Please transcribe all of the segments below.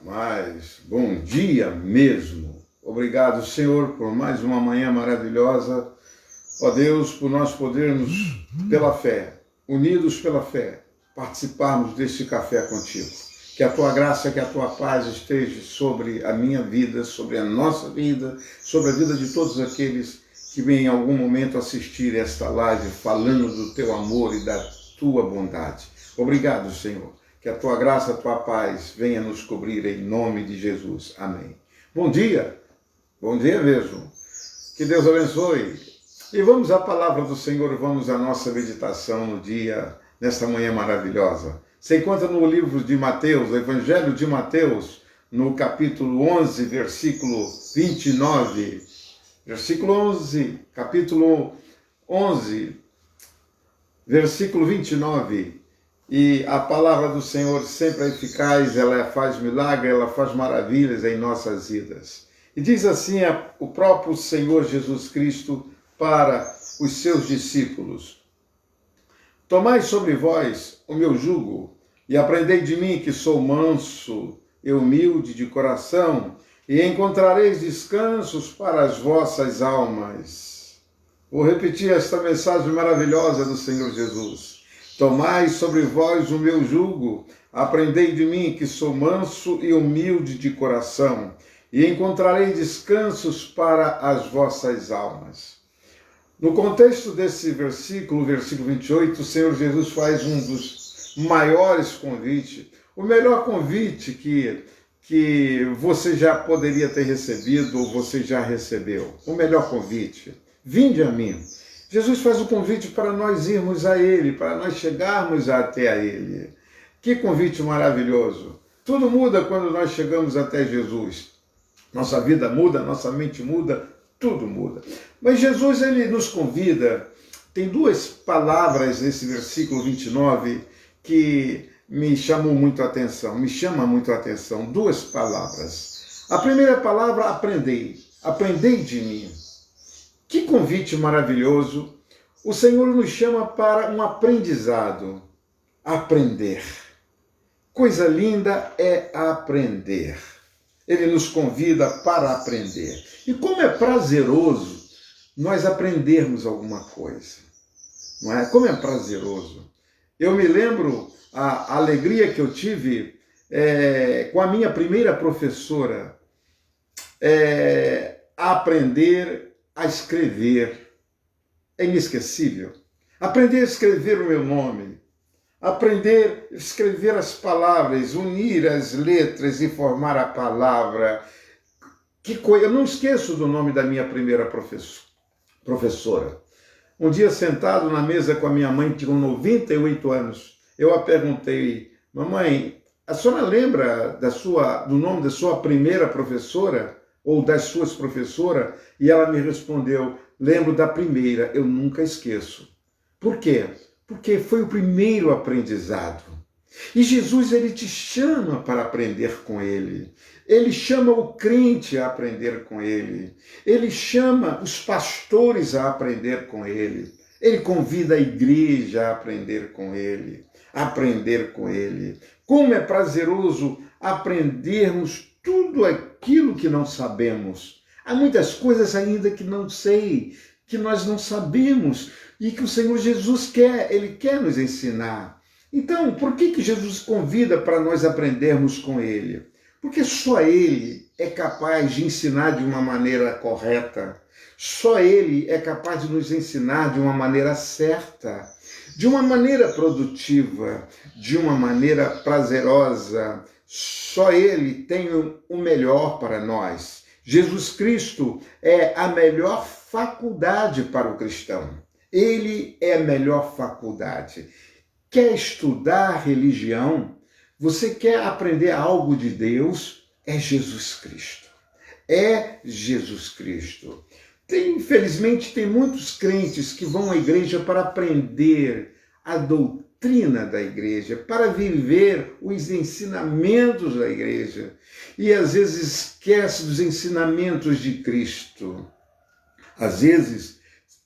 Mas bom dia mesmo. Obrigado, Senhor, por mais uma manhã maravilhosa. Ó Deus, por nós podermos, pela fé, unidos pela fé, participarmos deste café contigo. Que a tua graça, que a tua paz esteja sobre a minha vida, sobre a nossa vida, sobre a vida de todos aqueles que vêm em algum momento assistir esta live falando do teu amor e da tua bondade. Obrigado, Senhor. Que a tua graça, a tua paz venha nos cobrir em nome de Jesus. Amém. Bom dia mesmo. Que Deus abençoe. E vamos à palavra do Senhor, vamos à nossa meditação no dia, nesta manhã maravilhosa. Se encontra no livro de Mateus, o Evangelho de Mateus, no capítulo 11, versículo 29. Versículo 11, capítulo 11, versículo 29. E a palavra do Senhor sempre é eficaz, ela faz milagre, ela faz maravilhas em nossas vidas. E diz assim o próprio Senhor Jesus Cristo para os seus discípulos: tomai sobre vós o meu jugo e aprendei de mim, que sou manso e humilde de coração, e encontrareis descansos para as vossas almas. Vou repetir esta mensagem maravilhosa do Senhor Jesus. Tomai sobre vós o meu jugo, aprendei de mim, que sou manso e humilde de coração, e encontrarei descansos para as vossas almas. No contexto desse versículo, versículo 28, o Senhor Jesus faz um dos maiores convites, o melhor convite que você já poderia ter recebido ou você já recebeu. O melhor convite. Vinde a mim. Jesus faz o convite para nós irmos a Ele, para nós chegarmos até a Ele. Que convite maravilhoso! Tudo muda quando nós chegamos até Jesus. Nossa vida muda, nossa mente muda, tudo muda. Mas Jesus, Ele nos convida. Tem duas palavras nesse versículo 29 que me chamam muito a atenção, duas palavras. A primeira palavra, aprendei. Aprendei de mim. Que convite maravilhoso! O Senhor nos chama para um aprendizado. Aprender. Coisa linda é aprender. Ele nos convida para aprender. E como é prazeroso nós aprendermos alguma coisa. Não é? Como é prazeroso. Eu me lembro a alegria que eu tive com a minha primeira professora a aprender a escrever. É inesquecível. Aprender a escrever o meu nome. Aprender a escrever as palavras, unir as letras e formar a palavra. Que coisa! Eu não esqueço do nome da minha primeira professora. Um dia, sentado na mesa com a minha mãe, que tinha 98 anos, eu a perguntei: mamãe, a senhora lembra do nome da sua primeira professora? Ou das suas professoras? E ela me respondeu: lembro da primeira, eu nunca esqueço. Por quê? Porque foi o primeiro aprendizado. E Jesus, Ele te chama para aprender com Ele. Ele chama o crente a aprender com Ele. Ele chama os pastores a aprender com Ele. Ele convida a igreja a aprender com Ele. Aprender com Ele. Como é prazeroso aprendermos tudo aquilo que não sabemos. Há muitas coisas ainda que não sei, que nós não sabemos e que o Senhor Jesus quer, Ele quer nos ensinar. Então, por que Jesus convida para nós aprendermos com Ele? Porque só Ele é capaz de ensinar de uma maneira correta. Só Ele é capaz de nos ensinar de uma maneira certa, de uma maneira produtiva, de uma maneira prazerosa. Só Ele tem o melhor para nós. Jesus Cristo é a melhor faculdade para o cristão. Ele é a melhor faculdade. Quer estudar religião? Você quer aprender algo de Deus? É Jesus Cristo. É Jesus Cristo. Infelizmente, tem muitos crentes que vão à igreja para aprender a doutrina da igreja, para viver os ensinamentos da igreja. E às vezes esquece dos ensinamentos de Cristo. Às vezes,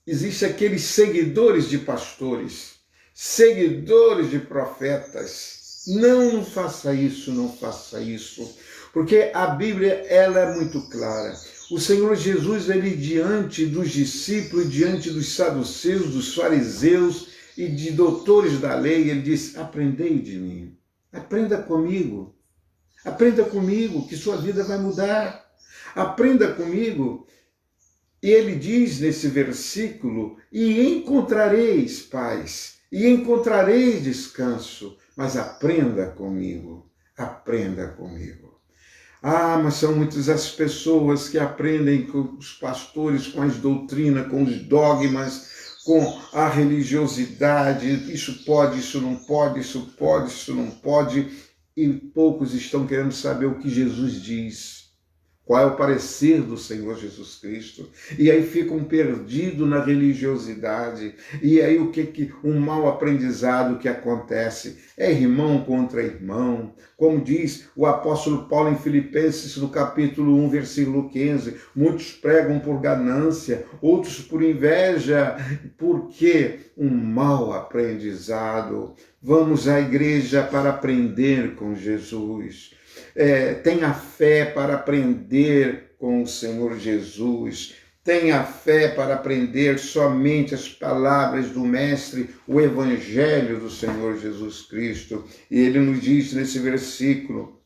existem aqueles seguidores de pastores, seguidores de profetas, Não faça isso, não faça isso. Porque a Bíblia, ela é muito clara. O Senhor Jesus, ele diante dos discípulos, diante dos saduceus, dos fariseus e de doutores da lei, ele disse: aprendei de mim, aprenda comigo que sua vida vai mudar. Aprenda comigo. E ele diz nesse versículo: e encontrareis paz, e encontrareis descanso, mas aprenda comigo, aprenda comigo. Ah, mas são muitas as pessoas que aprendem com os pastores, com as doutrinas, com os dogmas, com a religiosidade, isso pode, isso não pode, isso pode, isso não pode, e poucos estão querendo saber o que Jesus diz. Qual é o parecer do Senhor Jesus Cristo? E aí ficam perdidos na religiosidade. E aí um mau aprendizado que acontece? É irmão contra irmão. Como diz o apóstolo Paulo em Filipenses, no capítulo 1, versículo 15, muitos pregam por ganância, outros por inveja. Por quê? Um mau aprendizado. Vamos à igreja para aprender com Jesus. Tenha fé para aprender com o Senhor Jesus. Tenha fé para aprender somente as palavras do Mestre, o Evangelho do Senhor Jesus Cristo. E ele nos diz nesse versículo: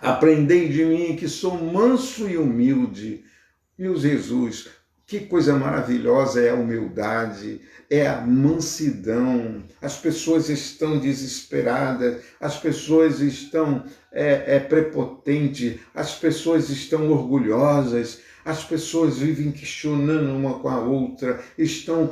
aprendei de mim que sou manso e humilde. Meu Jesus, que coisa maravilhosa é a humildade, é a mansidão. As pessoas estão desesperadas, as pessoas estão prepotentes, as pessoas estão orgulhosas, as pessoas vivem questionando uma com a outra, estão,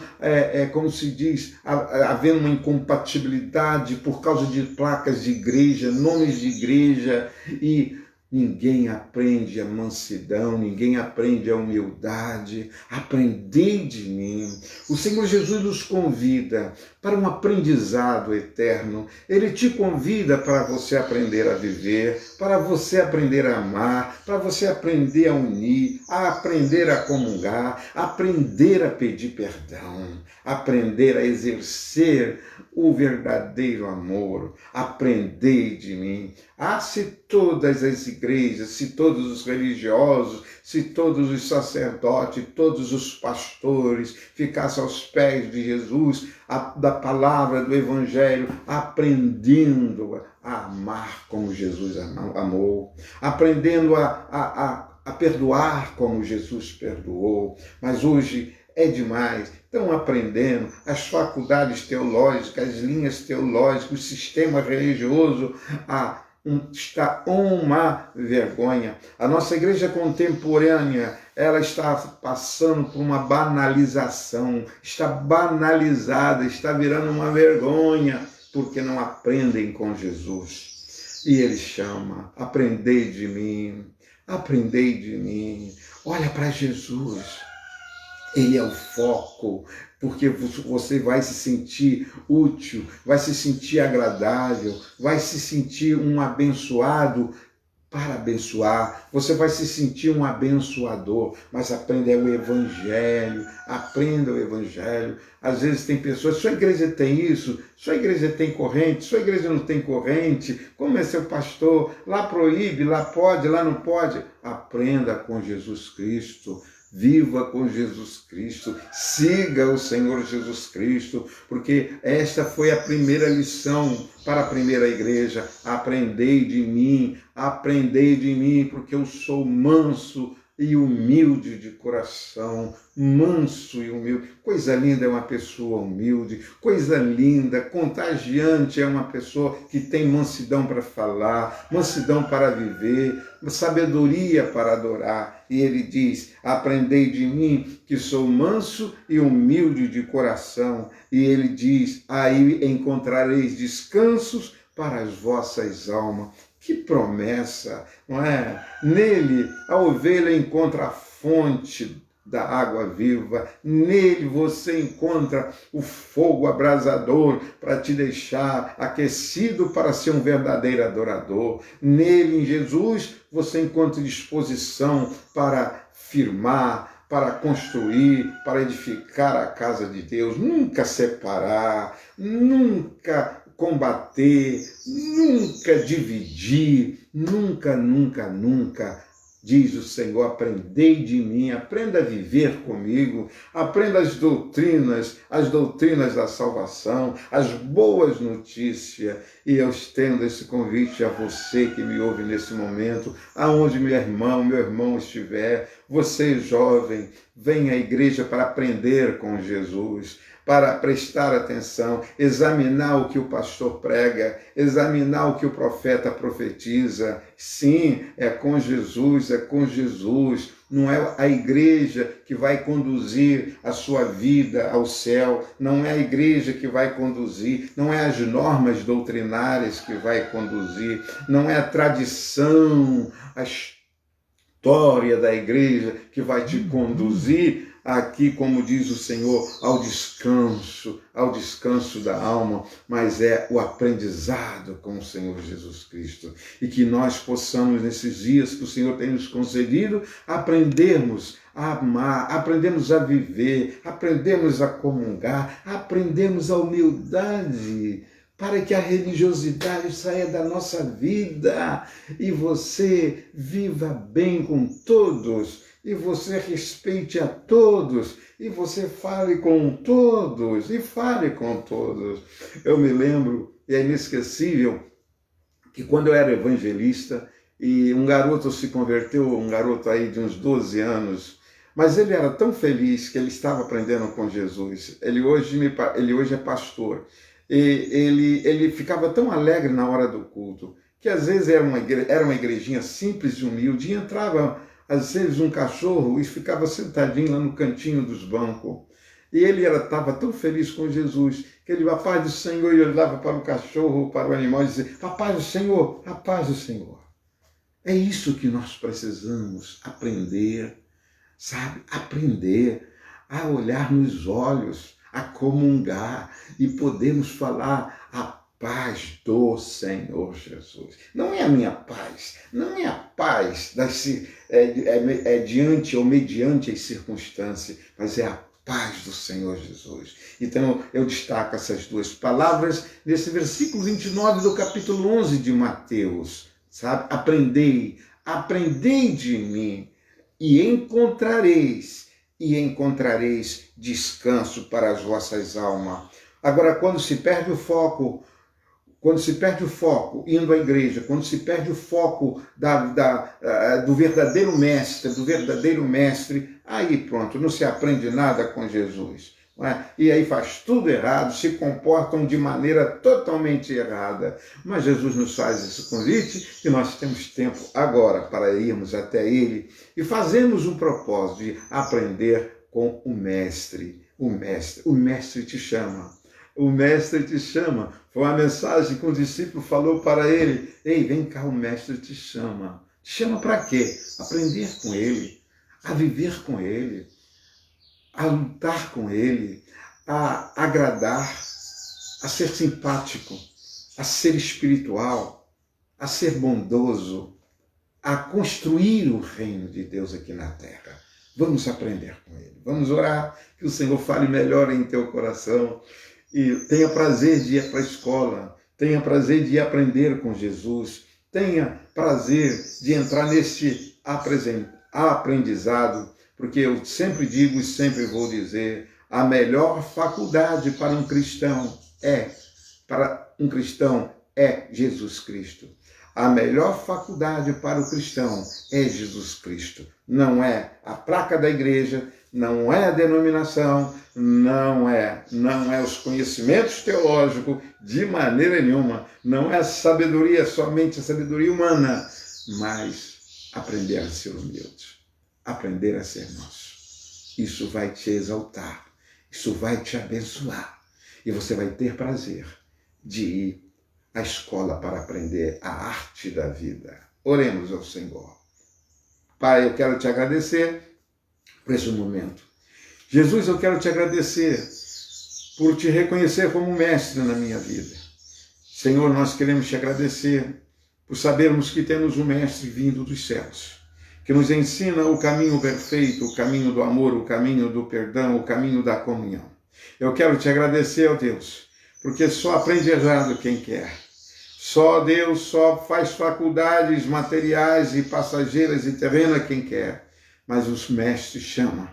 como se diz, havendo uma incompatibilidade por causa de placas de igreja, nomes de igreja, e ninguém aprende a mansidão, ninguém aprende a humildade. Aprendei de mim. O Senhor Jesus nos convida para um aprendizado eterno. Ele te convida para você aprender a viver, para você aprender a amar, para você aprender a unir, a aprender a comungar, aprender a pedir perdão, aprender a exercer o verdadeiro amor. Aprendei de mim. Se todas as igrejas, se todos os religiosos, se todos os sacerdotes, todos os pastores ficassem aos pés de Jesus, da palavra do Evangelho, aprendendo a amar como Jesus amou, aprendendo a perdoar como Jesus perdoou. Mas hoje é demais. Estão aprendendo as faculdades teológicas, as linhas teológicas, o sistema religioso está uma vergonha. A nossa igreja contemporânea, ela está passando por uma banalização, está banalizada, está virando uma vergonha, porque não aprendem com Jesus. E ele chama: aprendei de mim, aprendei de mim. Olha para Jesus. Ele é o foco, porque você vai se sentir útil, vai se sentir agradável, vai se sentir um abençoado para abençoar. Você vai se sentir um abençoador, mas aprenda o Evangelho, aprenda o Evangelho. Às vezes tem pessoas: sua igreja tem isso, sua igreja tem corrente, sua igreja não tem corrente, como é seu pastor? Lá proíbe, lá pode, lá não pode. Aprenda com Jesus Cristo. Viva com Jesus Cristo, siga o Senhor Jesus Cristo, porque esta foi a primeira lição para a primeira igreja. Aprendei de mim, porque eu sou manso e humilde de coração, manso e humilde. Coisa linda é uma pessoa humilde, coisa linda, contagiante é uma pessoa que tem mansidão para falar, mansidão para viver, sabedoria para adorar. E ele diz: aprendei de mim, que sou manso e humilde de coração. E ele diz: aí encontrareis descansos para as vossas almas. Que promessa, não é? Nele a ovelha encontra a fonte da água viva, nele você encontra o fogo abrasador para te deixar aquecido para ser um verdadeiro adorador. Nele, em Jesus, você encontra disposição para firmar, para construir, para edificar a casa de Deus, nunca separar, nunca combater, nunca dividir, nunca, nunca, nunca. Diz o Senhor, aprendei de mim, aprenda a viver comigo, aprenda as doutrinas da salvação, as boas notícias. E eu estendo esse convite a você que me ouve nesse momento, aonde meu irmão estiver, você jovem, venha à igreja para aprender com Jesus, para prestar atenção, examinar o que o pastor prega, examinar o que o profeta profetiza. Sim, é com Jesus, é com Jesus. Não é a igreja que vai conduzir a sua vida ao céu, não é a igreja que vai conduzir, não é as normas doutrinárias que vai conduzir, não é a tradição, a história da igreja que vai te conduzir aqui, como diz o Senhor, ao descanso da alma, mas é o aprendizado com o Senhor Jesus Cristo. E que nós possamos, nesses dias que o Senhor tem nos concedido, aprendermos a amar, aprendemos a viver, aprendemos a comungar, aprendemos a humildade, para que a religiosidade saia da nossa vida e você viva bem com todos, e você respeite a todos, e você fale com todos, Eu me lembro, e é inesquecível, que quando eu era evangelista, e um garoto se converteu, um garoto aí de uns 12 anos, mas ele era tão feliz que ele estava aprendendo com Jesus. Ele hoje é pastor. E ele ficava tão alegre na hora do culto, que às vezes era uma igrejinha simples e humilde, e entrava às vezes um cachorro e ficava sentadinho lá no cantinho dos bancos. E ele estava tão feliz com Jesus, que ele, a paz do Senhor, e olhava para o cachorro, para o animal e dizia, a paz do Senhor, a paz do Senhor. É isso que nós precisamos aprender, sabe? Aprender a olhar nos olhos, a comungar e podemos falar a paz do Senhor Jesus. Não é a minha paz, não é a paz diante ou mediante as circunstâncias, mas é a paz do Senhor Jesus. Então eu destaco essas duas palavras nesse versículo 29 do capítulo 11 de Mateus, sabe? Aprendei de mim e encontrareis descanso para as vossas almas. Agora, quando se perde o foco indo à igreja, quando se perde o foco do verdadeiro mestre, aí pronto, não se aprende nada com Jesus. Não é? E aí faz tudo errado, se comportam de maneira totalmente errada. Mas Jesus nos faz esse convite e nós temos tempo agora para irmos até Ele e fazermos um propósito de aprender com o Mestre. O Mestre te chama. O Mestre te chama. Foi uma mensagem que um discípulo falou para ele. Ei, vem cá, o Mestre te chama. Te chama para quê? Aprender com Ele, a viver com Ele, a lutar com Ele, a agradar, a ser simpático, a ser espiritual, a ser bondoso, a construir o reino de Deus aqui na terra. Vamos aprender com Ele. Vamos orar, que o Senhor fale melhor em teu coração. E tenha prazer de ir para a escola, tenha prazer de aprender com Jesus, tenha prazer de entrar neste aprendizado, porque eu sempre digo e sempre vou dizer, a melhor faculdade para um cristão é Jesus Cristo. A melhor faculdade para o cristão é Jesus Cristo. Não é a placa da igreja, não é a denominação, não é os conhecimentos teológicos de maneira nenhuma, não é a sabedoria, somente a sabedoria humana, mas aprender a ser humilde, aprender a ser manso. Isso vai te exaltar, isso vai te abençoar e você vai ter prazer de ir à escola para aprender a arte da vida. Oremos ao Senhor. Pai, eu quero te agradecer por esse momento. Jesus, eu quero te agradecer por te reconhecer como mestre na minha vida. Senhor, nós queremos te agradecer por sabermos que temos um mestre vindo dos céus, que nos ensina o caminho perfeito, o caminho do amor, o caminho do perdão, o caminho da comunhão. Eu quero te agradecer, ó Deus, porque só aprende errado quem quer. Só Deus só faz faculdades materiais e passageiras e terrenas quem quer, mas os mestres chamam.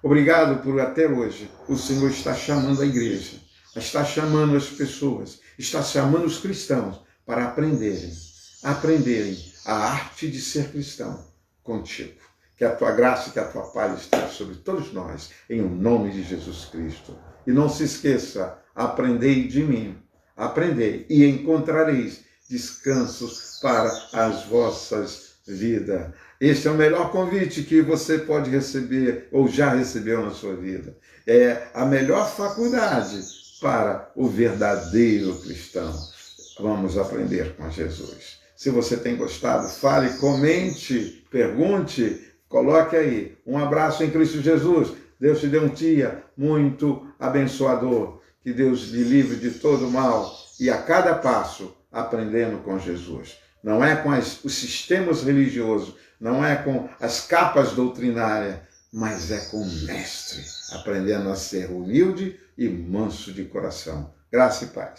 Obrigado por até hoje o Senhor está chamando a igreja, está chamando as pessoas, está chamando os cristãos para aprenderem a arte de ser cristão contigo. Que a tua graça e que a tua paz esteja sobre todos nós, em nome de Jesus Cristo. E não se esqueça, aprendei de mim, aprendei e encontrareis descansos para as vossas vidas. Este é o melhor convite que você pode receber ou já recebeu na sua vida. É a melhor faculdade para o verdadeiro cristão. Vamos aprender com Jesus. Se você tem gostado, fale, comente, pergunte, coloque aí. Um abraço em Cristo Jesus. Deus te dê um dia muito abençoador. Que Deus lhe livre de todo mal e a cada passo aprendendo com Jesus. Não é com os sistemas religiosos, não é com as capas doutrinárias, mas é com o mestre, aprendendo a ser humilde e manso de coração. Graça e paz.